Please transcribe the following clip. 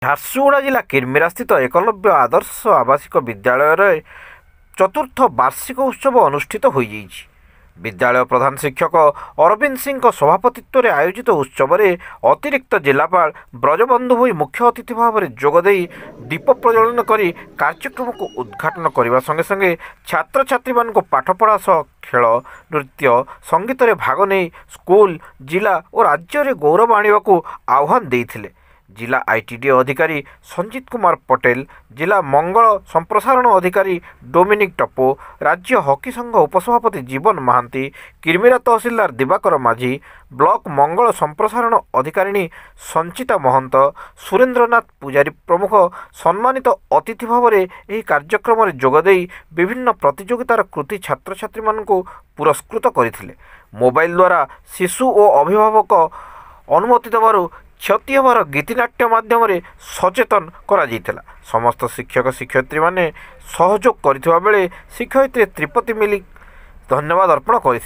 ଝାରସୁଗୁଡ଼ା ଜିଲ୍ଲା କିର୍ମିରାସ୍ଥିତ ଏକଲବ୍ୟ ଆଦର୍ଶ ଆବାସିକ ବିଦ୍ୟାଳୟରେ ଚତୁର୍ଥ ବାର୍ଷିକ ଉତ୍ସବ ଅନୁଷ୍ଠିତ ହୋଇଯାଇଛି। ବିଦ୍ୟାଳୟ ପ୍ରଧାନ ଶିକ୍ଷକ ଅରବିନ୍ଦ ସିଂଙ୍କ ସଭାପତିତ୍ୱରେ ଆୟୋଜିତ ଉତ୍ସବରେ ଅତିରିକ୍ତ ଜିଲ୍ଲାପାଳ ବ୍ରଜବନ୍ଧୁ ଭୋଇ ମୁଖ୍ୟ ଅତିଥି ଭାବରେ ଯୋଗଦେଇ ଦୀପ ପ୍ରଜ୍ୱଳନ କରି କାର୍ଯ୍ୟକ୍ରମକୁ ଉଦ୍ଘାଟନ କରିବା ସଙ୍ଗେ ସଙ୍ଗେ ଛାତ୍ରଛାତ୍ରୀମାନଙ୍କୁ ପାଠପଢ଼ା ସହ ଖେଳ, ନୃତ୍ୟ, ସଙ୍ଗୀତରେ ଭାଗ ନେଇ ସ୍କୁଲ, ଜିଲ୍ଲା ଓ ରାଜ୍ୟରେ ଗୌରବ ଆଣିବାକୁ ଆହ୍ୱାନ ଦେଇଥିଲେ। जिला आईटीडी अधिकारी संजीत कुमार पटेल, जिला मंगल संप्रसारण अधिकारी डोमिनिक टप्पो, राज्य हॉकी संघ उपसभापति जीवन महांती, किरमिरा तहसीलदार दिवाकर माझी, ब्लॉक मंगल संप्रसारण अधिकारिणी संचिता महंत, सुरेंद्रनाथ पुजारी प्रमुख सम्मानित अतिथि भाव में कार्यक्रम में जोगदे विभिन्न प्रतियोगितार कृति छात्र छात्री मानू पुरस्कृत करथिले। मोबाइल द्वारा शिशु और अभिभावक अनुमति देवार क्षति हमार गीतिनाट्य माध्यम सचेतन करा जाइथिला। समस्त शिक्षक शिक्षयित्री माने सहयोग करथिबा बेले शिक्षयित्री त्रिपति मिली धन्यवाद अर्पण कर।